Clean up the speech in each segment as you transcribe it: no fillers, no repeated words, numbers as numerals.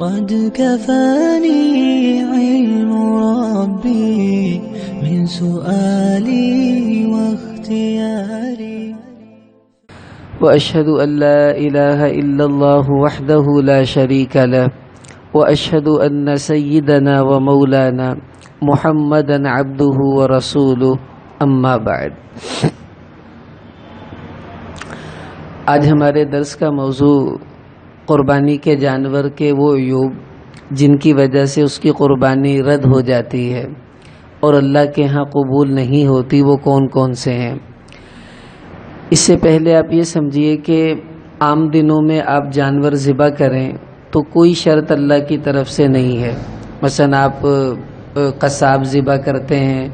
قد كفاني علم ربي من سؤالي واختياري وأشهد أن لا إله إلا الله وحده لا شريك له وأشهد أن سيدنا ومولانا محمدا عبده ورسوله أما بعد۔ آج ہمارے درس کا موضوع قربانی کے جانور کے وہ عیوب جن کی وجہ سے اس کی قربانی رد ہو جاتی ہے اور اللہ کے ہاں قبول نہیں ہوتی، وہ کون کون سے ہیں۔ اس سے پہلے آپ یہ سمجھیے کہ عام دنوں میں آپ جانور ذبح کریں تو کوئی شرط اللہ کی طرف سے نہیں ہے۔ مثلا آپ قصاب ذبح کرتے ہیں،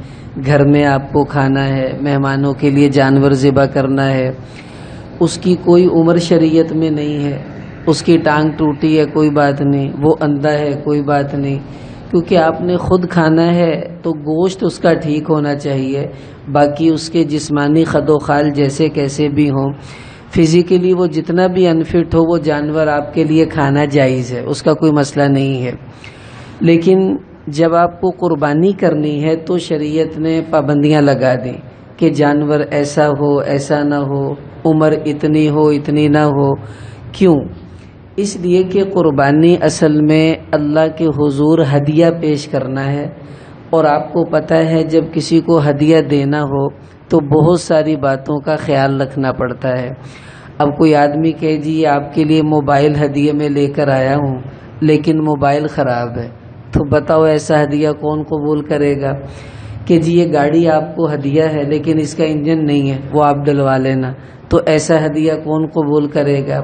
گھر میں آپ کو کھانا ہے، مہمانوں کے لیے جانور ذبح کرنا ہے، اس کی کوئی عمر شریعت میں نہیں ہے۔ اس کی ٹانگ ٹوٹی ہے کوئی بات نہیں، وہ اندھا ہے کوئی بات نہیں، کیونکہ آپ نے خود کھانا ہے تو گوشت اس کا ٹھیک ہونا چاہیے، باقی اس کے جسمانی خد و خال جیسے کیسے بھی ہوں، فزیکلی وہ جتنا بھی انفٹ ہو، وہ جانور آپ کے لیے کھانا جائز ہے، اس کا کوئی مسئلہ نہیں ہے۔ لیکن جب آپ کو قربانی کرنی ہے تو شریعت نے پابندیاں لگا دیں کہ جانور ایسا ہو، ایسا نہ ہو، عمر اتنی ہو، اتنی نہ ہو۔ کیوں؟ اس لیے کہ قربانی اصل میں اللہ کے حضور ہدیہ پیش کرنا ہے، اور آپ کو پتہ ہے جب کسی کو ہدیہ دینا ہو تو بہت ساری باتوں کا خیال رکھنا پڑتا ہے۔ اب کوئی آدمی کہے جی آپ کے لیے موبائل ہدیے میں لے کر آیا ہوں لیکن موبائل خراب ہے، تو بتاؤ ایسا ہدیہ کون قبول کرے گا؟ کہ جی یہ گاڑی آپ کو ہدیہ ہے لیکن اس کا انجن نہیں ہے، وہ آپ ڈلوا لینا، تو ایسا ہدیہ کون قبول کرے گا؟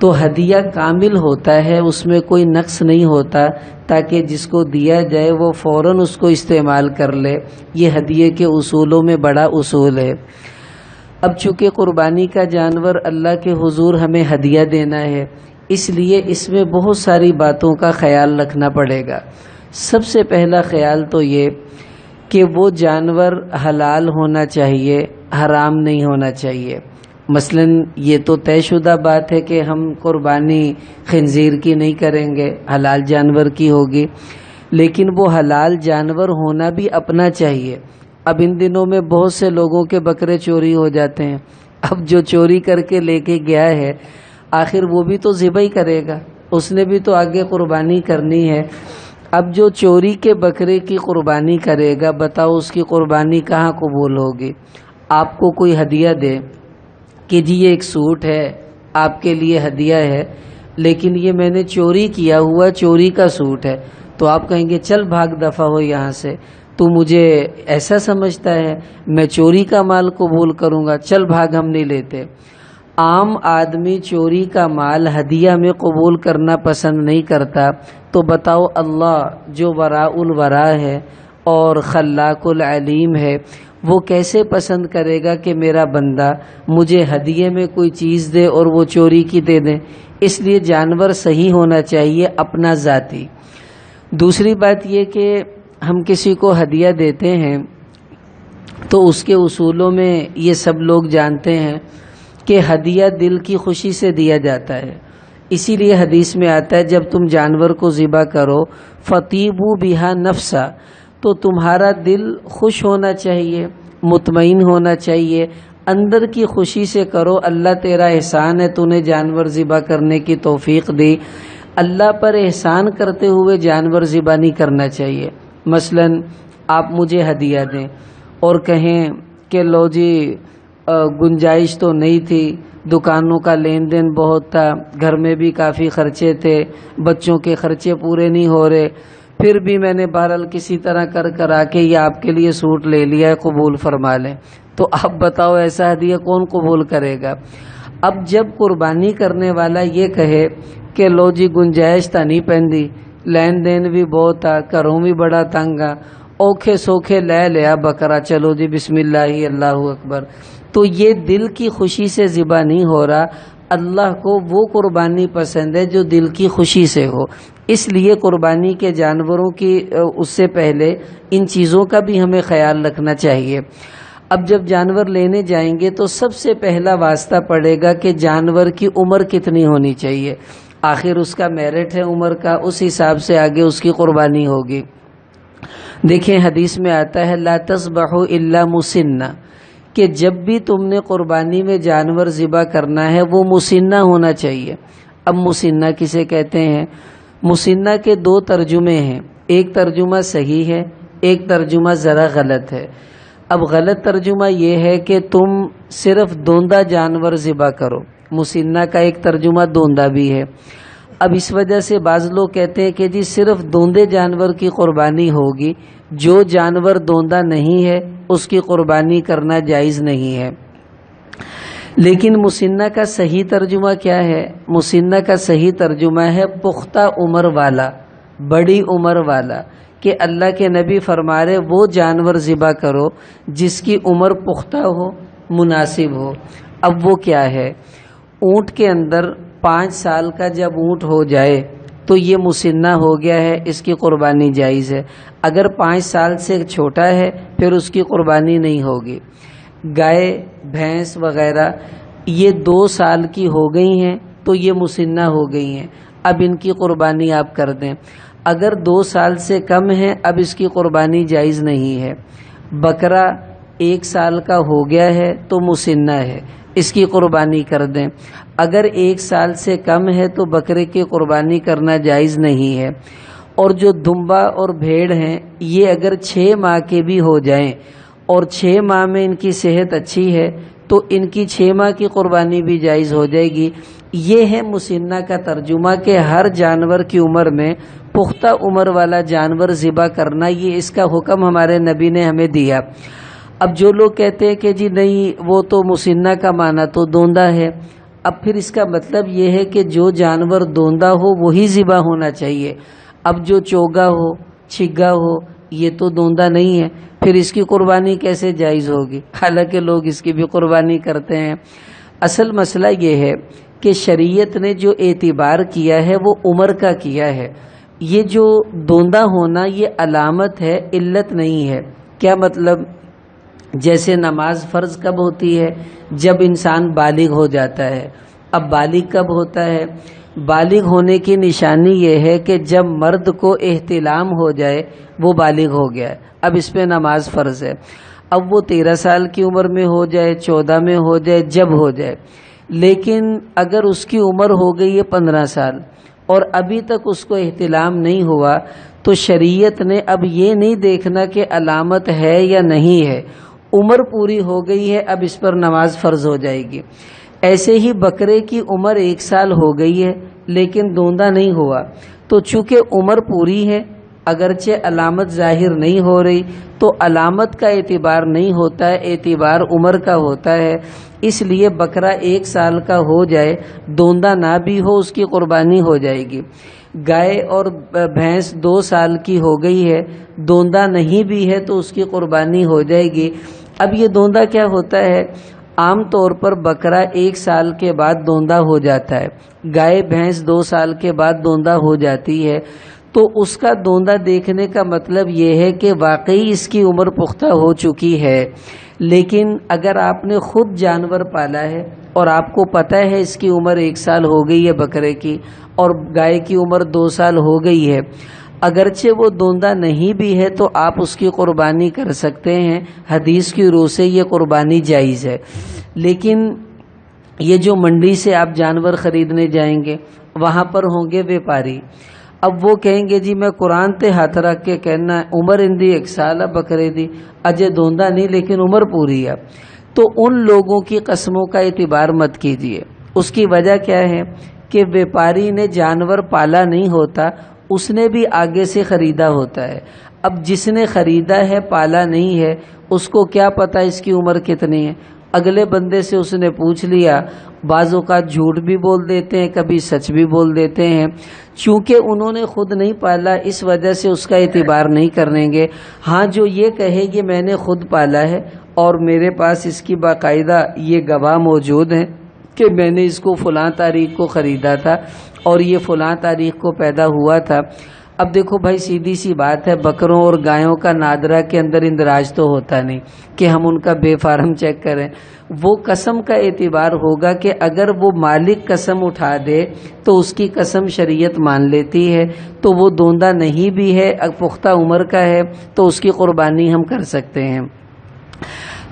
تو ہدیہ کامل ہوتا ہے، اس میں کوئی نقص نہیں ہوتا، تاکہ جس کو دیا جائے وہ فوراً اس کو استعمال کر لے۔ یہ ہدیے کے اصولوں میں بڑا اصول ہے۔ اب چونکہ قربانی کا جانور اللہ کے حضور ہمیں ہدیہ دینا ہے، اس لیے اس میں بہت ساری باتوں کا خیال رکھنا پڑے گا۔ سب سے پہلا خیال تو یہ کہ وہ جانور حلال ہونا چاہیے، حرام نہیں ہونا چاہیے۔ مثلا یہ تو طے شدہ بات ہے کہ ہم قربانی خنزیر کی نہیں کریں گے، حلال جانور کی ہوگی، لیکن وہ حلال جانور ہونا بھی اپنا چاہیے۔ اب ان دنوں میں بہت سے لوگوں کے بکرے چوری ہو جاتے ہیں، اب جو چوری کر کے لے کے گیا ہے آخر وہ بھی تو ذبح ہی کرے گا، اس نے بھی تو آگے قربانی کرنی ہے۔ اب جو چوری کے بکرے کی قربانی کرے گا، بتاؤ اس کی قربانی کہاں قبول ہوگی؟ آپ کو کوئی ہدیہ دے کہ جی یہ ایک سوٹ ہے آپ کے لیے ہدیہ ہے، لیکن یہ میں نے چوری کیا ہوا چوری کا سوٹ ہے، تو آپ کہیں گے چل بھاگ دفع ہو یہاں سے، تو مجھے ایسا سمجھتا ہے میں چوری کا مال قبول کروں گا، چل بھاگ، ہم نہیں لیتے۔ عام آدمی چوری کا مال ہدیہ میں قبول کرنا پسند نہیں کرتا، تو بتاؤ اللہ جو وراء الورا ہے اور خلاق العلیم ہے، وہ کیسے پسند کرے گا کہ میرا بندہ مجھے ہدیے میں کوئی چیز دے اور وہ چوری کی دے دے؟ اس لیے جانور صحیح ہونا چاہیے، اپنا ذاتی۔ دوسری بات یہ کہ ہم کسی کو ہدیہ دیتے ہیں تو اس کے اصولوں میں یہ سب لوگ جانتے ہیں کہ ہدیہ دل کی خوشی سے دیا جاتا ہے۔ اسی لیے حدیث میں آتا ہے جب تم جانور کو ذبح کرو فطیبوا بہا نفسا، تو تمہارا دل خوش ہونا چاہیے، مطمئن ہونا چاہیے، اندر کی خوشی سے کرو۔ اللہ تیرا احسان ہے، تو نے جانور ذبح کرنے کی توفیق دی، اللہ پر احسان کرتے ہوئے جانور ذبح نہیں کرنا چاہیے۔ مثلا آپ مجھے ہدیہ دیں اور کہیں کہ لو جی گنجائش تو نہیں تھی، دکانوں کا لین دین بہت تھا، گھر میں بھی کافی خرچے تھے، بچوں کے خرچے پورے نہیں ہو رہے، پھر بھی میں نے بہرحال کسی طرح کرا کے یہ آپ کے لیے سوٹ لے لیا ہے، قبول فرما لیں۔ تو اب بتاؤ ایسا ہدیہ کون قبول کرے گا؟ اب جب قربانی کرنے والا یہ کہے کہ لو جی گنجائش تا نہیں پہندی، لین دین بھی بہت تھا، گھروں بھی بڑا تنگا، اوکھے سوکھے لے لیا بکرا، چلو جی بسم اللہ اللہ اکبر، تو یہ دل کی خوشی سے ذبح نہیں ہو رہا۔ اللہ کو وہ قربانی پسند ہے جو دل کی خوشی سے ہو، اس لیے قربانی کے جانوروں کی اس سے پہلے ان چیزوں کا بھی ہمیں خیال رکھنا چاہیے۔ اب جب جانور لینے جائیں گے تو سب سے پہلا واسطہ پڑے گا کہ جانور کی عمر کتنی ہونی چاہیے۔ آخر اس کا میرٹ ہے عمر کا، اس حساب سے آگے اس کی قربانی ہوگی۔ دیکھیں حدیث میں آتا ہے لا تذبحوا الا مسنہ، کہ جب بھی تم نے قربانی میں جانور ذبح کرنا ہے وہ مسنہ ہونا چاہیے۔ اب مسنہ کسے کہتے ہیں؟ مسنہ کے دو ترجمے ہیں، ایک ترجمہ صحیح ہے، ایک ترجمہ ذرا غلط ہے۔ اب غلط ترجمہ یہ ہے کہ تم صرف دوندہ جانور ذبح کرو، مسنہ کا ایک ترجمہ دوندہ بھی ہے۔ اب اس وجہ سے بعض لوگ کہتے ہیں کہ جی صرف دوندے جانور کی قربانی ہوگی، جو جانور دوندہ نہیں ہے اس کی قربانی کرنا جائز نہیں ہے۔ لیکن مسنہ کا صحیح ترجمہ کیا ہے؟ مسنہ کا صحیح ترجمہ ہے پختہ عمر والا، بڑی عمر والا، کہ اللہ کے نبی فرما رہے وہ جانور ذبح کرو جس کی عمر پختہ ہو، مناسب ہو۔ اب وہ کیا ہے؟ اونٹ کے اندر 5 سال کا جب اونٹ ہو جائے تو یہ مسنہ ہو گیا ہے، اس کی قربانی جائز ہے۔ اگر 5 سال سے چھوٹا ہے پھر اس کی قربانی نہیں ہوگی۔ گائے، بھینس وغیرہ یہ 2 سال کی ہو گئی ہیں تو یہ مسنہ ہو گئی ہیں، اب ان کی قربانی آپ کر دیں۔ اگر 2 سال سے کم ہے اب اس کی قربانی جائز نہیں ہے۔ بکرا 1 سال کا ہو گیا ہے تو مسنہ ہے، اس کی قربانی کر دیں۔ اگر 1 سال سے کم ہے تو بکرے کی قربانی کرنا جائز نہیں ہے۔ اور جو دمبا اور بھیڑ ہیں یہ اگر 6 ماہ کے بھی ہو جائیں اور 6 ماہ میں ان کی صحت اچھی ہے تو ان کی 6 ماہ کی قربانی بھی جائز ہو جائے گی۔ یہ ہے مسنہ کا ترجمہ کہ ہر جانور کی عمر میں پختہ عمر والا جانور ذبح کرنا، یہ اس کا حکم ہمارے نبی نے ہمیں دیا۔ اب جو لوگ کہتے ہیں کہ جی نہیں وہ تو مسنہ کا معنی تو دوندہ ہے، اب پھر اس کا مطلب یہ ہے کہ جو جانور دوندہ ہو وہی ذبح ہونا چاہیے۔ اب جو چوگا ہو، چھگا ہو، یہ تو دوندہ نہیں ہے، پھر اس کی قربانی کیسے جائز ہوگی؟ حالانکہ لوگ اس کی بھی قربانی کرتے ہیں۔ اصل مسئلہ یہ ہے کہ شریعت نے جو اعتبار کیا ہے وہ عمر کا کیا ہے۔ یہ جو دوندہ ہونا یہ علامت ہے، علت نہیں ہے۔ کیا مطلب؟ جیسے نماز فرض کب ہوتی ہے؟ جب انسان بالغ ہو جاتا ہے۔ اب بالغ کب ہوتا ہے؟ بالغ ہونے کی نشانی یہ ہے کہ جب مرد کو احتلام ہو جائے وہ بالغ ہو گیا ہے، اب اس پہ نماز فرض ہے۔ اب وہ 13 سال کی عمر میں ہو جائے، 14 میں ہو جائے، جب ہو جائے، لیکن اگر اس کی عمر ہو گئی ہے 15 سال اور ابھی تک اس کو احتلام نہیں ہوا تو شریعت نے اب یہ نہیں دیکھنا کہ علامت ہے یا نہیں ہے، عمر پوری ہو گئی ہے اب اس پر نماز فرض ہو جائے گی۔ ایسے ہی بکرے کی عمر 1 سال ہو گئی ہے لیکن دوندہ نہیں ہوا، تو چونکہ عمر پوری ہے اگرچہ علامت ظاہر نہیں ہو رہی تو علامت کا اعتبار نہیں ہوتا ہے، اعتبار عمر کا ہوتا ہے۔ اس لیے بکرا 1 سال کا ہو جائے، دوندہ نہ بھی ہو، اس کی قربانی ہو جائے گی۔ گائے اور بھینس 2 سال کی ہو گئی ہے، دوندہ نہیں بھی ہے تو اس کی قربانی ہو جائے گی۔ اب یہ دوندہ کیا ہوتا ہے؟ عام طور پر بکرا 1 سال کے بعد دوندہ ہو جاتا ہے، گائے بھینس 2 سال کے بعد دوندہ ہو جاتی ہے، تو اس کا دوندہ دیکھنے کا مطلب یہ ہے کہ واقعی اس کی عمر پختہ ہو چکی ہے۔ لیکن اگر آپ نے خود جانور پالا ہے اور آپ کو پتہ ہے اس کی عمر 1 سال ہو گئی ہے بکرے کی اور گائے کی عمر 2 سال ہو گئی ہے، اگرچہ وہ دوندہ نہیں بھی ہے تو آپ اس کی قربانی کر سکتے ہیں، حدیث کی روح سے یہ قربانی جائز ہے۔ لیکن یہ جو منڈی سے آپ جانور خریدنے جائیں گے وہاں پر ہوں گے بیپاری، اب وہ کہیں گے جی میں قرآن تے ہاتھ رکھ کے کہنا عمر اندی 1 سال ہے بکرے دی، اجے دوندہ نہیں لیکن عمر پوری ہے، تو ان لوگوں کی قسموں کا اعتبار مت کیجیے۔ اس کی وجہ کیا ہے کہ بیپاری نے جانور پالا نہیں ہوتا، اس نے بھی آگے سے خریدا ہوتا ہے۔ اب جس نے خریدا ہے پالا نہیں ہے، اس کو کیا پتہ اس کی عمر کتنی ہے؟ اگلے بندے سے اس نے پوچھ لیا، بعض اوقات جھوٹ بھی بول دیتے ہیں، کبھی سچ بھی بول دیتے ہیں، چونکہ انہوں نے خود نہیں پالا اس وجہ سے اس کا اعتبار نہیں کریں گے۔ ہاں جو یہ کہے گی میں نے خود پالا ہے اور میرے پاس اس کی باقاعدہ یہ گواہ موجود ہیں کہ میں نے اس کو فلاں تاریخ کو خریدا تھا اور یہ فلاں تاریخ کو پیدا ہوا تھا، اب دیکھو بھائی سیدھی سی بات ہے، بکروں اور گایوں کا نادرا کے اندر اندراج تو ہوتا نہیں کہ ہم ان کا بے فارم چیک کریں. وہ قسم کا اعتبار ہوگا کہ اگر وہ مالک قسم اٹھا دے تو اس کی قسم شریعت مان لیتی ہے، تو وہ دوندہ نہیں بھی ہے، پختہ عمر کا ہے، تو اس کی قربانی ہم کر سکتے ہیں.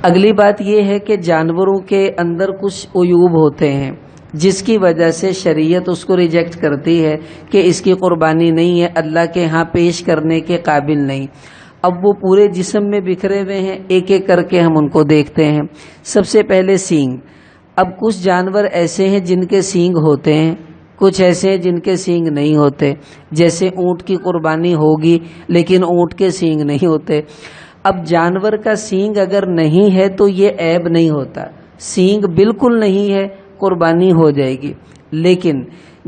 اگلی بات یہ ہے کہ جانوروں کے اندر کچھ عیوب ہوتے ہیں جس کی وجہ سے شریعت اس کو ریجیکٹ کرتی ہے کہ اس کی قربانی نہیں ہے، اللہ کے ہاں پیش کرنے کے قابل نہیں. اب وہ پورے جسم میں بکھرے ہوئے ہیں، ایک ایک کر کے ہم ان کو دیکھتے ہیں. سب سے پہلے سینگ. اب کچھ جانور ایسے ہیں جن کے سینگ ہوتے ہیں، کچھ ایسے ہیں جن کے سینگ نہیں ہوتے. جیسے اونٹ کی قربانی ہوگی لیکن اونٹ کے سینگ نہیں ہوتے. اب جانور کا سینگ اگر نہیں ہے تو یہ عیب نہیں ہوتا، سینگ بالکل نہیں ہے، قربانی ہو جائے گی. لیکن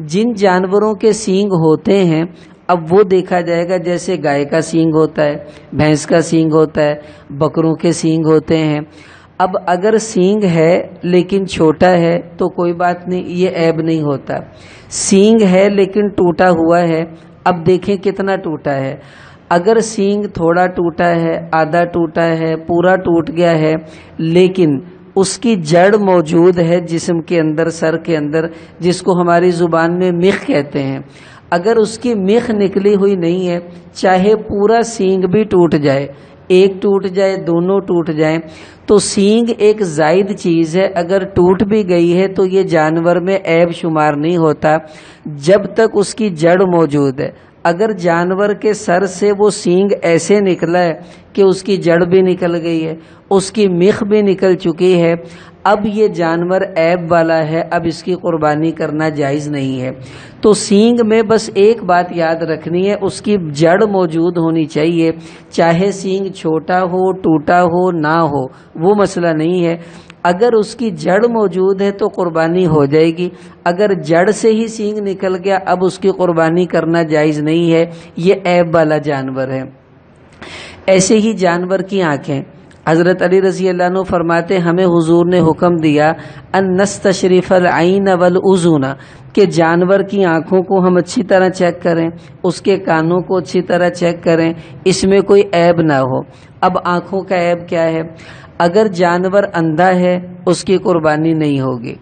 جن جانوروں کے سینگ ہوتے ہیں اب وہ دیکھا جائے گا، جیسے گائے کا سینگ ہوتا ہے، بھینس کا سینگ ہوتا ہے، بکروں کے سینگ ہوتے ہیں. اب اگر سینگ ہے لیکن چھوٹا ہے تو کوئی بات نہیں، یہ عیب نہیں ہوتا. سینگ ہے لیکن ٹوٹا ہوا ہے، اب دیکھیں کتنا ٹوٹا ہے. اگر سینگ تھوڑا ٹوٹا ہے، آدھا ٹوٹا ہے، پورا ٹوٹ گیا ہے، لیکن اس کی جڑ موجود ہے جسم کے اندر، سر کے اندر، جس کو ہماری زبان میں میخ کہتے ہیں، اگر اس کی میخ نکلی ہوئی نہیں ہے، چاہے پورا سینگ بھی ٹوٹ جائے، ایک ٹوٹ جائے، دونوں ٹوٹ جائیں، تو سینگ ایک زائد چیز ہے، اگر ٹوٹ بھی گئی ہے تو یہ جانور میں عیب شمار نہیں ہوتا جب تک اس کی جڑ موجود ہے. اگر جانور کے سر سے وہ سینگ ایسے نکلا ہے کہ اس کی جڑ بھی نکل گئی ہے، اس کی میخ بھی نکل چکی ہے، اب یہ جانور عیب والا ہے، اب اس کی قربانی کرنا جائز نہیں ہے. تو سینگ میں بس ایک بات یاد رکھنی ہے، اس کی جڑ موجود ہونی چاہیے. چاہے سینگ چھوٹا ہو، ٹوٹا ہو، نہ ہو، وہ مسئلہ نہیں ہے. اگر اس کی جڑ موجود ہے تو قربانی ہو جائے گی. اگر جڑ سے ہی سینگ نکل گیا اب اس کی قربانی کرنا جائز نہیں ہے، یہ عیب والا جانور ہے. ایسے ہی جانور کی آنکھیں. حضرت علی رضی اللہ عنہ فرماتے ہمیں حضور نے حکم دیا ان نستشرف العین والاذن، کہ جانور کی آنکھوں کو ہم اچھی طرح چیک کریں، اس کے کانوں کو اچھی طرح چیک کریں، اس میں کوئی عیب نہ ہو. اب آنکھوں کا عیب کیا ہے؟ اگر جانور اندھا ہے اس کی قربانی نہیں ہوگی.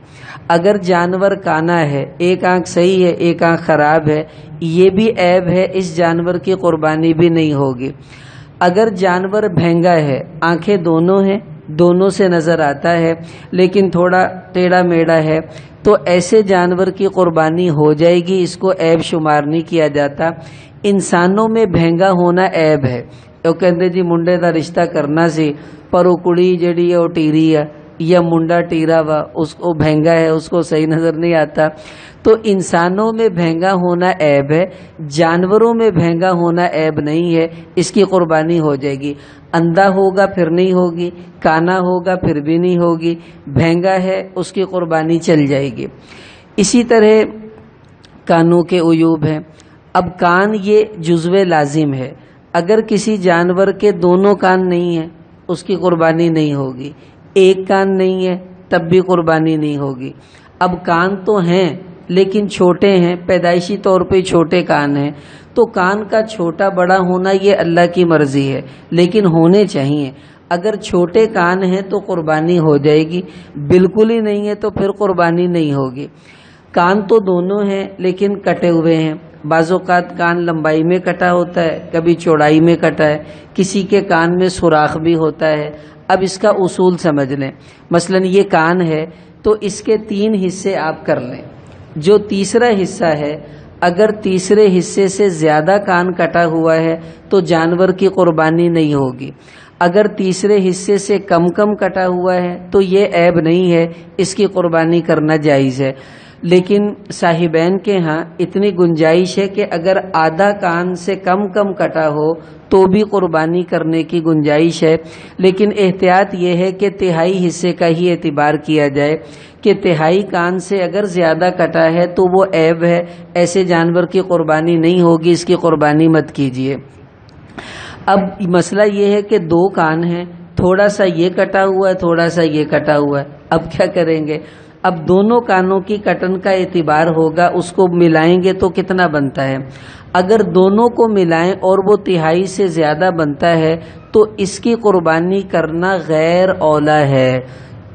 اگر جانور کانا ہے، ایک آنکھ صحیح ہے ایک آنکھ خراب ہے، یہ بھی عیب ہے، اس جانور کی قربانی بھی نہیں ہوگی. اگر جانور بھینگا ہے، آنکھیں دونوں ہیں، دونوں سے نظر آتا ہے لیکن تھوڑا ٹیڑھا میڑھا ہے، تو ایسے جانور کی قربانی ہو جائے گی، اس کو عیب شمار نہیں کیا جاتا. انسانوں میں بھینگا ہونا عیب ہے. وہ کہتے جی منڈے دا رشتہ کرنا سی پر وہ کڑی جڑی ہے وہ ٹیری ہے، یا منڈا ٹیرا وا اس کو بھینگا ہے، اس کو صحیح نظر نہیں آتا. تو انسانوں میں بھینگا ہونا عیب ہے، جانوروں میں بھینگا ہونا عیب نہیں ہے، اس کی قربانی ہو جائے گی. اندھا ہوگا پھر نہیں ہوگی، کانا ہوگا پھر بھی نہیں ہوگی، بھینگا ہے اس کی قربانی چل جائے گی. اسی طرح کانوں کے عیوب ہیں. اب کان یہ جزو لازم ہے، اگر کسی جانور کے دونوں کان نہیں ہیں اس کی قربانی نہیں ہوگی، ایک کان نہیں ہے تب بھی قربانی نہیں ہوگی. اب کان تو ہیں لیکن چھوٹے ہیں، پیدائشی طور پہ چھوٹے کان ہیں، تو کان کا چھوٹا بڑا ہونا یہ اللہ کی مرضی ہے لیکن ہونے چاہیے. اگر چھوٹے کان ہیں تو قربانی ہو جائے گی، بالکل ہی نہیں ہے تو پھر قربانی نہیں ہوگی. کان تو دونوں ہیں لیکن کٹے ہوئے ہیں، بعض اوقات کان لمبائی میں کٹا ہوتا ہے، کبھی چوڑائی میں کٹا ہے، کسی کے کان میں سوراخ بھی ہوتا ہے. اب اس کا اصول سمجھ لیں. مثلا یہ کان ہے تو اس کے 3 حصے آپ کر لیں. جو تیسرا حصہ ہے اگر تیسرے حصے سے زیادہ کان کٹا ہوا ہے تو جانور کی قربانی نہیں ہوگی. اگر تیسرے حصے سے کم کٹا ہوا ہے تو یہ عیب نہیں ہے، اس کی قربانی کرنا جائز ہے. لیکن صاحبین کے ہاں اتنی گنجائش ہے کہ اگر آدھا کان سے کم کٹا ہو تو بھی قربانی کرنے کی گنجائش ہے. لیکن احتیاط یہ ہے کہ تہائی حصے کا ہی اعتبار کیا جائے کہ تہائی کان سے اگر زیادہ کٹا ہے تو وہ عیب ہے، ایسے جانور کی قربانی نہیں ہوگی، اس کی قربانی مت کیجیے. اب مسئلہ یہ ہے کہ 2 کان ہیں، تھوڑا سا یہ کٹا ہوا ہے تھوڑا سا یہ کٹا ہوا ہے، اب کیا کریں گے؟ اب دونوں کانوں کی کٹن کا اعتبار ہوگا، اس کو ملائیں گے تو کتنا بنتا ہے؟ اگر دونوں کو ملائیں اور وہ تہائی سے زیادہ بنتا ہے تو اس کی قربانی کرنا غیر اولا ہے۔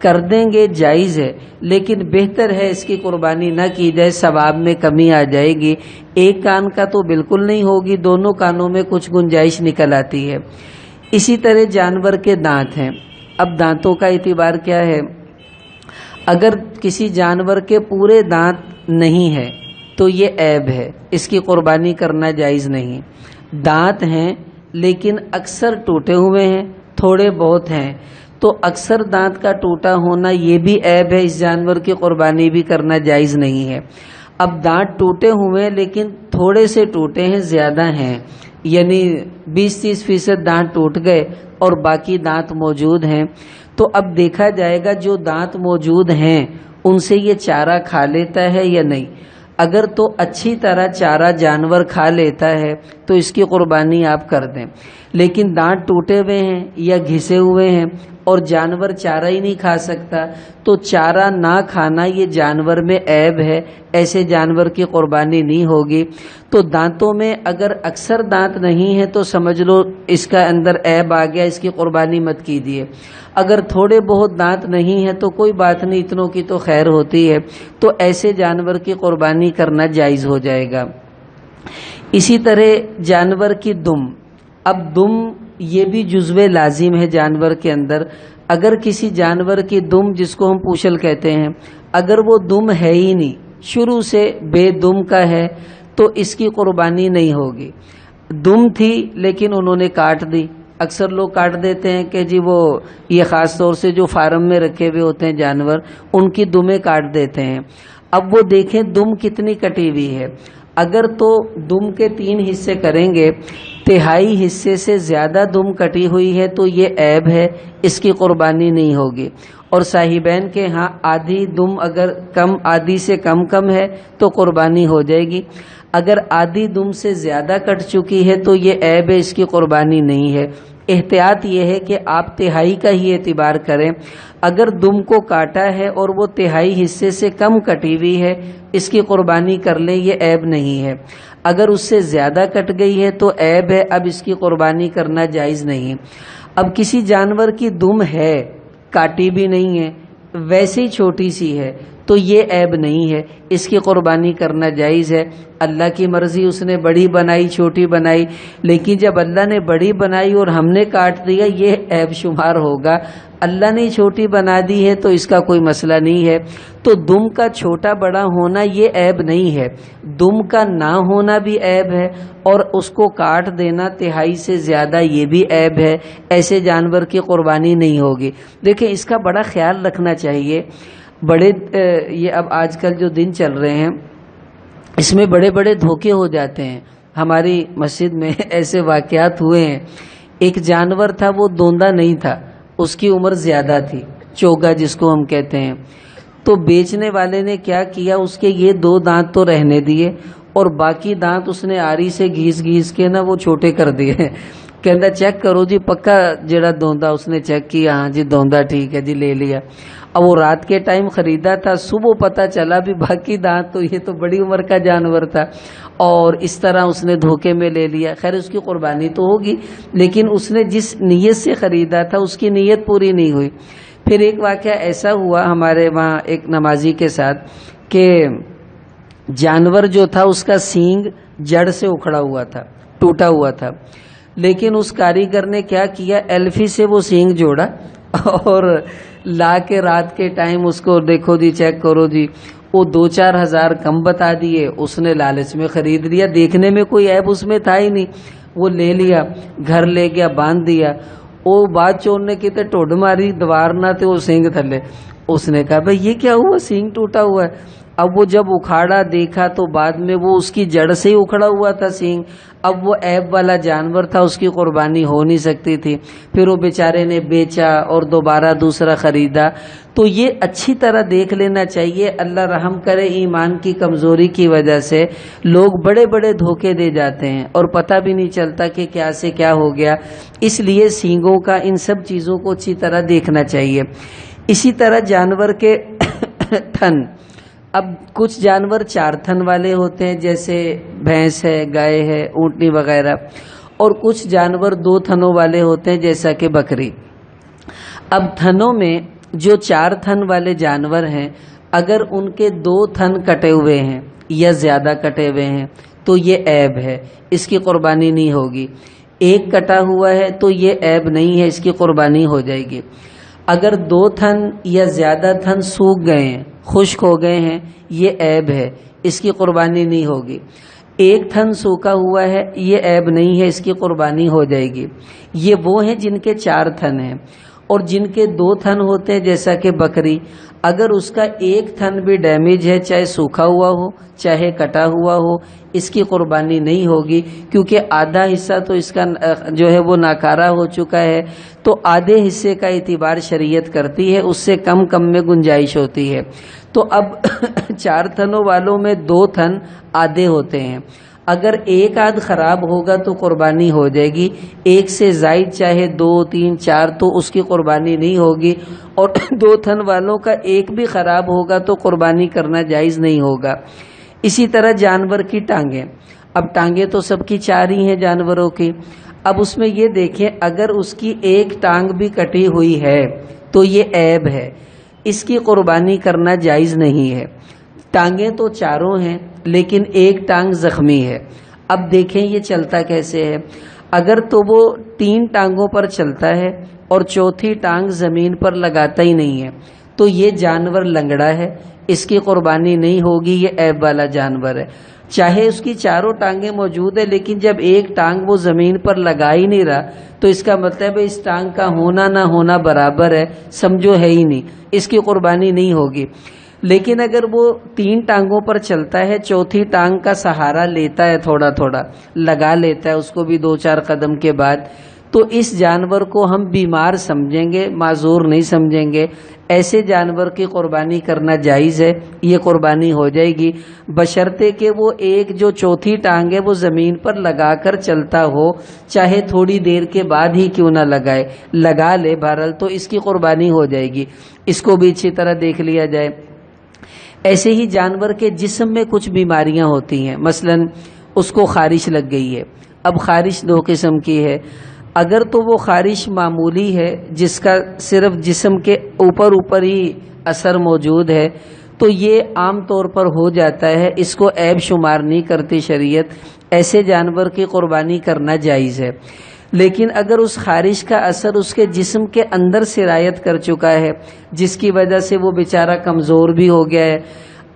کر دیں گے جائز ہے، لیکن بہتر ہے اس کی قربانی نہ کی جائے، ثواب میں کمی آ جائے گی۔ ایک کان کا تو بالکل نہیں ہوگی، دونوں کانوں میں کچھ گنجائش نکل آتی ہے۔ اسی طرح جانور کے دانت ہیں۔ اب دانتوں کا اعتبار کیا ہے؟ اگر کسی جانور کے پورے دانت نہیں ہے تو یہ عیب ہے، اس کی قربانی کرنا جائز نہیں۔ دانت ہیں لیکن اکثر ٹوٹے ہوئے ہیں، تھوڑے بہت ہیں، تو اکثر دانت کا ٹوٹا ہونا یہ بھی عیب ہے، اس جانور کی قربانی بھی کرنا جائز نہیں ہے۔ اب دانت ٹوٹے ہوئے لیکن تھوڑے سے ٹوٹے ہیں، زیادہ ہیں، یعنی 20-30% دانت ٹوٹ گئے اور باقی دانت موجود ہیں، تو اب دیکھا جائے گا جو دانت موجود ہیں ان سے یہ چارہ کھا لیتا ہے یا نہیں۔ اگر تو اچھی طرح چارہ جانور کھا لیتا ہے تو اس کی قربانی آپ کر دیں، لیکن دانت ٹوٹے ہوئے ہیں یا گھسے ہوئے ہیں اور جانور چارہ ہی نہیں کھا سکتا تو چارہ نہ کھانا یہ جانور میں عیب ہے، ایسے جانور کی قربانی نہیں ہوگی۔ تو دانتوں میں اگر اکثر دانت نہیں ہے تو سمجھ لو اس کا اندر عیب آ گیا، اس کی قربانی مت کیجیے۔ اگر تھوڑے بہت دانت نہیں ہے تو کوئی بات نہیں، اتنوں کی تو خیر ہوتی ہے، تو ایسے جانور کی قربانی کرنا جائز ہو جائے گا۔ اسی طرح جانور کی دم، اب دم یہ بھی جزو لازم ہے جانور کے اندر۔ اگر کسی جانور کی دم، جس کو ہم پوچھل کہتے ہیں، اگر وہ دم ہے ہی نہیں، شروع سے بے دم کا ہے تو اس کی قربانی نہیں ہوگی۔ دم تھی لیکن انہوں نے کاٹ دی، اکثر لوگ کاٹ دیتے ہیں کہ جی وہ یہ خاص طور سے جو فارم میں رکھے ہوئے ہوتے ہیں جانور، ان کی دمیں کاٹ دیتے ہیں۔ اب وہ دیکھیں دم کتنی کٹی ہوئی ہے، اگر تو دم کے 3 حصے کریں گے، تہائی حصے سے زیادہ دم کٹی ہوئی ہے تو یہ عیب ہے، اس کی قربانی نہیں ہوگی۔ اور صاحبین کے ہاں آدھی دم اگر کم، آدھی سے کم ہے تو قربانی ہو جائے گی۔ اگر آدھی دم سے زیادہ کٹ چکی ہے تو یہ عیب ہے، اس کی قربانی نہیں ہے۔ احتیاط یہ ہے کہ آپ تہائی کا ہی اعتبار کریں۔ اگر دم کو کاٹا ہے اور وہ تہائی حصے سے کم کٹی ہوئی ہے، اس کی قربانی کر لیں، یہ عیب نہیں ہے۔ اگر اس سے زیادہ کٹ گئی ہے تو عیب ہے، اب اس کی قربانی کرنا جائز نہیں۔ اب کسی جانور کی دم ہے، کاٹی بھی نہیں ہے، ویسے ہی چھوٹی سی ہے تو یہ عیب نہیں ہے، اس کی قربانی کرنا جائز ہے۔ اللہ کی مرضی، اس نے بڑی بنائی چھوٹی بنائی، لیکن جب اللہ نے بڑی بنائی اور ہم نے کاٹ دیا یہ عیب شمار ہوگا۔ اللہ نے چھوٹی بنا دی ہے تو اس کا کوئی مسئلہ نہیں ہے۔ تو دم کا چھوٹا بڑا ہونا یہ عیب نہیں ہے، دم کا نہ ہونا بھی عیب ہے، اور اس کو کاٹ دینا تہائی سے زیادہ یہ بھی عیب ہے، ایسے جانور کی قربانی نہیں ہوگی۔ دیکھیں اس کا بڑا خیال رکھنا چاہیے۔ بڑے یہ اب آج کل جو دن چل رہے ہیں اس میں بڑے بڑے دھوکے ہو جاتے ہیں۔ ہماری مسجد میں ایسے واقعات ہوئے ہیں، ایک جانور تھا وہ دوندا نہیں تھا، اس کی عمر زیادہ تھی، چوگا جس کو ہم کہتے ہیں۔ تو بیچنے والے نے کیا کیا، اس کے یہ 2 دانت تو رہنے دیے اور باقی دانت اس نے آری سے گھیس کے نا وہ چھوٹے کر دیے۔ کہندا چیک کرو جی پکا جڑا دوندا، اس نے چیک کیا، ہاں جی دوندا ٹھیک ہے جی، لے لیا۔ اب وہ رات کے ٹائم خریدا تھا، صبح پتہ چلا بھی باقی دانت تو یہ تو بڑی عمر کا جانور تھا، اور اس طرح اس نے دھوکے میں لے لیا۔ خیر اس کی قربانی تو ہوگی، لیکن اس نے جس نیت سے خریدا تھا اس کی نیت پوری نہیں ہوئی۔ پھر ایک واقعہ ایسا ہوا ہمارے وہاں ایک نمازی کے ساتھ کہ جانور جو تھا اس کا سینگ جڑ سے اکھڑا ہوا تھا، ٹوٹا ہوا تھا، لیکن اس کاریگر نے کیا کیا، ایلفی سے وہ سینگ جوڑا اور لا کے رات کے ٹائم اس کو دیکھو جی چیک کرو جی، وہ 2-4 ہزار کم بتا دیے، اس نے لالچ میں خرید لیا، دیکھنے میں کوئی عیب اس میں تھا ہی نہیں، وہ لے لیا، گھر لے گیا، باندھ دیا۔ وہ بات چورنے کی تے ٹوڈ ماری دوار نہ تے وہ سینگ تھلے۔ اس نے کہا بھائی یہ کیا ہوا، سینگ ٹوٹا ہوا ہے۔ اب وہ جب اکھاڑا دیکھا تو بعد میں وہ اس کی جڑ سے ہی اکھڑا ہوا تھا سینگ، اب وہ عیب والا جانور تھا، اس کی قربانی ہو نہیں سکتی تھی۔ پھر وہ بیچارے نے بیچا اور دوبارہ دوسرا خریدا۔ تو یہ اچھی طرح دیکھ لینا چاہیے، اللہ رحم کرے ایمان کی کمزوری کی وجہ سے لوگ بڑے بڑے دھوکے دے جاتے ہیں اور پتہ بھی نہیں چلتا کہ کیا سے کیا ہو گیا۔ اس لیے سینگوں کا، ان سب چیزوں کو اچھی طرح دیکھنا چاہیے۔ اسی طرح جانور کے تھن. اب کچھ جانور 4 تھن والے ہوتے ہیں جیسے بھینس ہے، گائے ہے، اونٹنی وغیرہ، اور کچھ جانور 2 تھنوں والے ہوتے ہیں جیسا کہ بکری. اب تھنوں میں جو 4 تھن والے جانور ہیں اگر ان کے 2 تھن کٹے ہوئے ہیں یا زیادہ کٹے ہوئے ہیں تو یہ عیب ہے، اس کی قربانی نہیں ہوگی. ایک کٹا ہوا ہے تو یہ عیب نہیں ہے، اس کی قربانی ہو جائے گی. اگر 2 تھن یا زیادہ تھن سوکھ گئے ہیں، خشک ہو گئے ہیں، یہ عیب ہے، اس کی قربانی نہیں ہوگی. 1 تھن سوکھا ہوا ہے، یہ عیب نہیں ہے، اس کی قربانی ہو جائے گی. یہ وہ ہیں جن کے 4 تھن ہیں. اور جن کے 2 تھن ہوتے ہیں جیسا کہ بکری، اگر اس کا 1 تھن بھی ڈیمیج ہے، چاہے سوکھا ہوا ہو چاہے کٹا ہوا ہو، اس کی قربانی نہیں ہوگی، کیونکہ آدھا حصہ تو اس کا جو ہے وہ ناکارہ ہو چکا ہے. تو آدھے حصے کا اعتبار شریعت کرتی ہے، اس سے کم میں گنجائش ہوتی ہے. تو اب 4 تھنوں والوں میں 2 تھن آدھے ہوتے ہیں. اگر 1 آدھ خراب ہوگا تو قربانی ہو جائے گی. 1 سے زائد چاہے 2 3 4 تو اس کی قربانی نہیں ہوگی. اور 2 تھن والوں کا 1 بھی خراب ہوگا تو قربانی کرنا جائز نہیں ہوگا. اسی طرح جانور کی ٹانگیں، اب ٹانگیں تو سب کی 4 ہی ہیں جانوروں کی. اب اس میں یہ دیکھیں اگر اس کی 1 ٹانگ بھی کٹی ہوئی ہے تو یہ عیب ہے، اس کی قربانی کرنا جائز نہیں ہے. ٹانگیں تو 4 ہیں لیکن 1 ٹانگ زخمی ہے. اب دیکھیں یہ چلتا کیسے ہے. اگر تو وہ 3 ٹانگوں پر چلتا ہے اور 4تھی ٹانگ زمین پر لگاتا ہی نہیں ہے تو یہ جانور لنگڑا ہے، اس کی قربانی نہیں ہوگی، یہ عیب والا جانور ہے. چاہے اس کی 4 ٹانگیں موجود ہیں لیکن جب 1 ٹانگ وہ زمین پر لگا ہی نہیں رہا تو اس کا مطلب ہے اس ٹانگ کا ہونا نہ ہونا برابر ہے، سمجھو ہے ہی نہیں، اس کی قربانی نہیں ہوگی. لیکن اگر وہ 3 ٹانگوں پر چلتا ہے، 4تھی ٹانگ کا سہارا لیتا ہے، تھوڑا تھوڑا لگا لیتا ہے اس کو بھی 2-4 قدم کے بعد، تو اس جانور کو ہم بیمار سمجھیں گے، معذور نہیں سمجھیں گے. ایسے جانور کی قربانی کرنا جائز ہے، یہ قربانی ہو جائے گی بشرطے کہ وہ ایک جو 4تھی ٹانگ ہے وہ زمین پر لگا کر چلتا ہو، چاہے تھوڑی دیر کے بعد ہی کیوں نہ لگائے، لگا لے بہرحال تو اس کی قربانی ہو جائے گی. اس کو بھی اچھی طرح دیکھ لیا جائے. ایسے ہی جانور کے جسم میں کچھ بیماریاں ہوتی ہیں، مثلا اس کو خارش لگ گئی ہے. اب خارش 2 قسم کی ہے. اگر تو وہ خارش معمولی ہے جس کا صرف جسم کے اوپر ہی اثر موجود ہے تو یہ عام طور پر ہو جاتا ہے، اس کو عیب شمار نہیں کرتی شریعت. ایسے جانور کی قربانی کرنا جائز ہے. لیکن اگر اس خارش کا اثر اس کے جسم کے اندر سرایت کر چکا ہے جس کی وجہ سے وہ بیچارہ کمزور بھی ہو گیا ہے،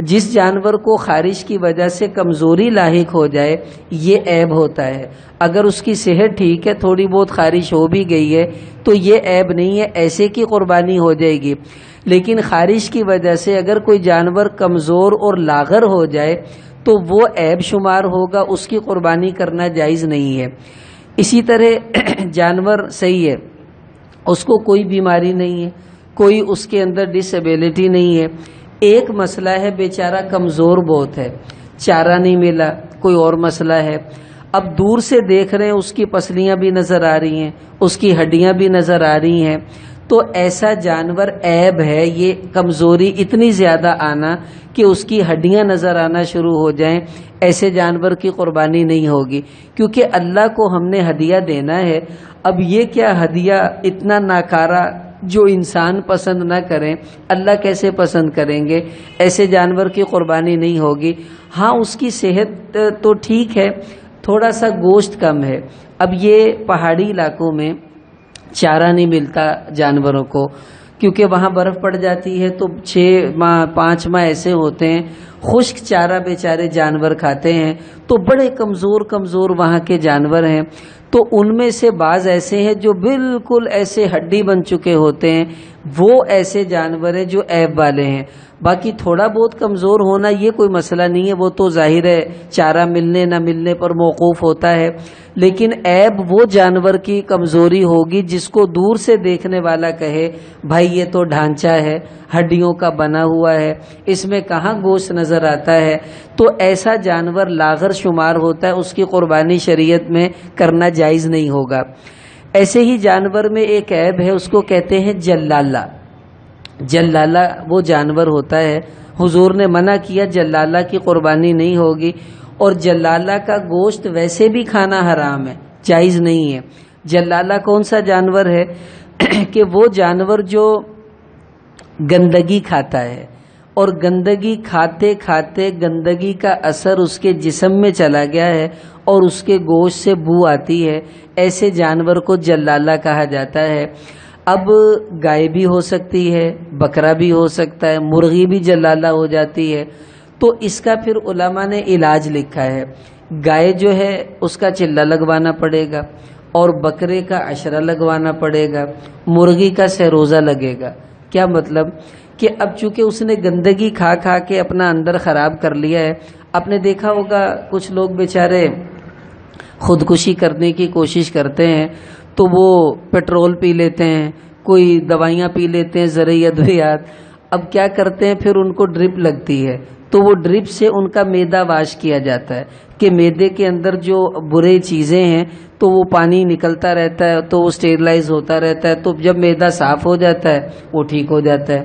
جس جانور کو خارش کی وجہ سے کمزوری لاحق ہو جائے یہ عیب ہوتا ہے. اگر اس کی صحت ٹھیک ہے، تھوڑی بہت خارش ہو بھی گئی ہے تو یہ عیب نہیں ہے، ایسے کی قربانی ہو جائے گی. لیکن خارش کی وجہ سے اگر کوئی جانور کمزور اور لاغر ہو جائے تو وہ عیب شمار ہوگا، اس کی قربانی کرنا جائز نہیں ہے. اسی طرح جانور صحیح ہے، اس کو کوئی بیماری نہیں ہے، کوئی اس کے اندر ڈس ایبلٹی نہیں ہے. ایک مسئلہ ہے بیچارہ کمزور بہت ہے، چارہ نہیں ملا، کوئی اور مسئلہ ہے. اب دور سے دیکھ رہے ہیں اس کی پسلیاں بھی نظر آ رہی ہیں، اس کی ہڈیاں بھی نظر آ رہی ہیں، تو ایسا جانور عیب ہے. یہ کمزوری اتنی زیادہ آنا کہ اس کی ہڈیاں نظر آنا شروع ہو جائیں، ایسے جانور کی قربانی نہیں ہوگی، کیونکہ اللہ کو ہم نے ہدیہ دینا ہے. اب یہ کیا ہدیہ اتنا ناکارہ جو انسان پسند نہ کریں، اللہ کیسے پسند کریں گے؟ ایسے جانور کی قربانی نہیں ہوگی. ہاں اس کی صحت تو ٹھیک ہے، تھوڑا سا گوشت کم ہے. اب یہ پہاڑی علاقوں میں چارہ نہیں ملتا جانوروں کو، کیونکہ وہاں برف پڑ جاتی ہے تو 6 ماہ 5 ماہ ایسے ہوتے ہیں خشک چارہ بیچارے جانور کھاتے ہیں، تو بڑے کمزور وہاں کے جانور ہیں. تو ان میں سے بعض ایسے ہیں جو بالکل ایسے ہڈی بن چکے ہوتے ہیں، وہ ایسے جانور ہیں جو عیب والے ہیں. باقی تھوڑا بہت کمزور ہونا یہ کوئی مسئلہ نہیں ہے، وہ تو ظاہر ہے چارہ ملنے نہ ملنے پر موقوف ہوتا ہے. لیکن عیب وہ جانور کی کمزوری ہوگی جس کو دور سے دیکھنے والا کہے بھائی یہ تو ڈھانچہ ہے، ہڈیوں کا بنا ہوا ہے، اس میں کہاں گوشت نظر آتا ہے. تو ایسا جانور لاغر شمار ہوتا ہے، اس کی قربانی شریعت میں کرنا جائز نہیں ہوگا. ایسے ہی جانور میں ایک عیب ہے، اس کو کہتے ہیں جلالہ. جلالہ وہ جانور ہوتا ہے، حضور نے منع کیا جلالہ کی قربانی نہیں ہوگی، اور جلالہ کا گوشت ویسے بھی کھانا حرام ہے، جائز نہیں ہے۔ جلالہ کون سا جانور ہے کہ وہ جانور جو گندگی کھاتا ہے، اور گندگی کھاتے کھاتے گندگی کا اثر اس کے جسم میں چلا گیا ہے اور اس کے گوشت سے بو آتی ہے، ایسے جانور کو جلالہ کہا جاتا ہے۔ اب گائے بھی ہو سکتی ہے، بکرا بھی ہو سکتا ہے، مرغی بھی جلالہ ہو جاتی ہے، تو اس کا پھر علماء نے علاج لکھا ہے۔ گائے جو ہے اس کا چلہ لگوانا پڑے گا، اور بکرے کا عشرہ لگوانا پڑے گا، مرغی کا سہروزہ لگے گا۔ کیا مطلب کہ اب چونکہ اس نے گندگی کھا کھا کے اپنا اندر خراب کر لیا ہے۔ آپ نے دیکھا ہوگا کچھ لوگ بیچارے خودکشی کرنے کی کوشش کرتے ہیں تو وہ پیٹرول پی لیتے ہیں، کوئی دوائیاں پی لیتے ہیں، زرعی ادویات۔ اب کیا کرتے ہیں، پھر ان کو ڈرپ لگتی ہے تو وہ ڈرپ سے ان کا معدہ واش کیا جاتا ہے کہ معدے کے اندر جو برے چیزیں ہیں تو وہ پانی نکلتا رہتا ہے تو وہ اسٹیرلائز ہوتا رہتا ہے، تو جب معدہ صاف ہو جاتا ہے وہ ٹھیک ہو جاتا ہے۔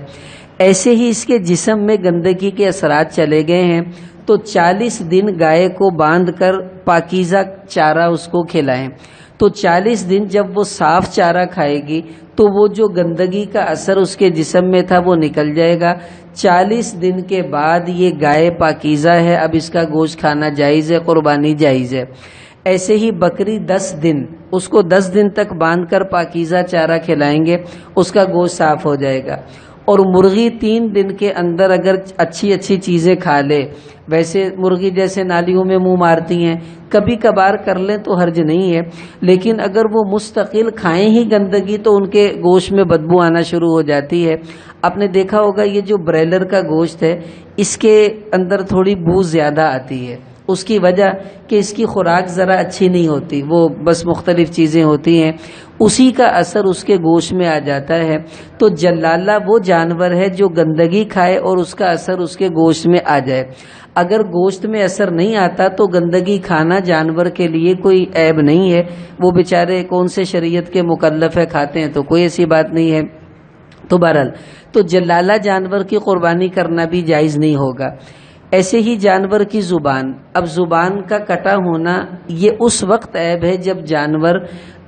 ایسے ہی اس کے جسم میں گندگی کے اثرات چلے گئے ہیں، تو 40 دن گائے کو باندھ کر پاکیزہ چارہ اس کو کھلائیں، تو 40 دن جب وہ صاف چارہ کھائے گی تو وہ جو گندگی کا اثر اس کے جسم میں تھا وہ نکل جائے گا۔ 40 دن کے بعد یہ گائے پاکیزہ ہے، اب اس کا گوشت کھانا جائز ہے، قربانی جائز ہے۔ ایسے ہی بکری 10 دن، اس کو 10 دن تک باندھ کر پاکیزہ چارہ کھلائیں گے، اس کا گوشت صاف ہو جائے گا۔ اور مرغی 3 دن کے اندر اگر اچھی اچھی چیزیں کھا لے، ویسے مرغی جیسے نالیوں میں منہ مارتی ہیں، کبھی کبھار کر لیں تو حرج نہیں ہے، لیکن اگر وہ مستقل کھائیں ہی گندگی تو ان کے گوشت میں بدبو آنا شروع ہو جاتی ہے۔ آپ نے دیکھا ہوگا یہ جو برائلر کا گوشت ہے اس کے اندر تھوڑی بو زیادہ آتی ہے، اس کی وجہ کہ اس کی خوراک ذرا اچھی نہیں ہوتی، وہ بس مختلف چیزیں ہوتی ہیں، اسی کا اثر اس کے گوشت میں آ جاتا ہے۔ تو جلالہ وہ جانور ہے جو گندگی کھائے اور اس کا اثر اس کے گوشت میں آ جائے۔ اگر گوشت میں اثر نہیں آتا تو گندگی کھانا جانور کے لیے کوئی عیب نہیں ہے، وہ بیچارے کون سے شریعت کے مکلف ہے، کھاتے ہیں تو کوئی ایسی بات نہیں ہے۔ تو بہرحال تو جلالہ جانور کی قربانی کرنا بھی جائز نہیں ہوگا۔ ایسے ہی جانور کی زبان، اب زبان کا کٹا ہونا یہ اس وقت عیب ہے جب جانور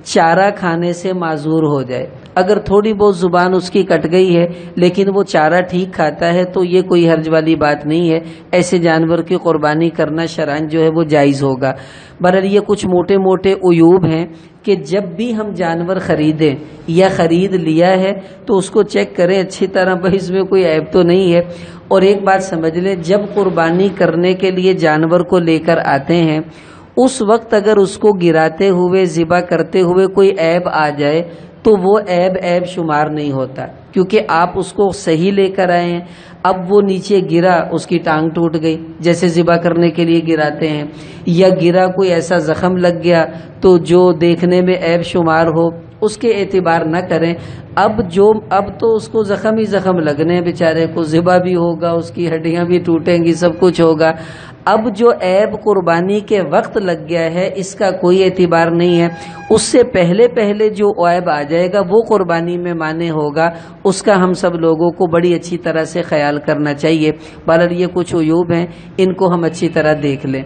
چارہ کھانے سے معذور ہو جائے۔ اگر تھوڑی بہت زبان اس کی کٹ گئی ہے لیکن وہ چارہ ٹھیک کھاتا ہے تو یہ کوئی حرج والی بات نہیں ہے، ایسے جانور کی قربانی کرنا شرعاً جو ہے وہ جائز ہوگا۔ بہرحال یہ کچھ موٹے موٹے عیوب ہیں کہ جب بھی ہم جانور خریدیں یا خرید لیا ہے تو اس کو چیک کریں اچھی طرح، بھائی اس میں کوئی عیب تو نہیں ہے۔ اور ایک بات سمجھ لیں، جب قربانی کرنے کے لیے جانور کو لے کر آتے ہیں اس وقت اگر اس کو گراتے ہوئے ذبح کرتے ہوئے کوئی عیب آ جائے تو وہ عیب شمار نہیں ہوتا، کیونکہ آپ اس کو صحیح لے کر آئے ہیں۔ اب وہ نیچے گرا، اس کی ٹانگ ٹوٹ گئی جیسے ذبح کرنے کے لیے گراتے ہیں، یا گرا کوئی ایسا زخم لگ گیا تو جو دیکھنے میں عیب شمار ہو اس کے اعتبار نہ کریں۔ اب تو اس کو زخم ہی زخم لگنے ہیں، بیچارے کو ذبح بھی ہوگا، اس کی ہڈیاں بھی ٹوٹیں گی، سب کچھ ہوگا۔ اب جو عیب قربانی کے وقت لگ گیا ہے اس کا کوئی اعتبار نہیں ہے، اس سے پہلے جو عیب آ جائے گا وہ قربانی میں مانے ہوگا، اس کا ہم سب لوگوں کو بڑی اچھی طرح سے خیال کرنا چاہیے۔ بہرحال یہ کچھ عیوب ہیں، ان کو ہم اچھی طرح دیکھ لیں۔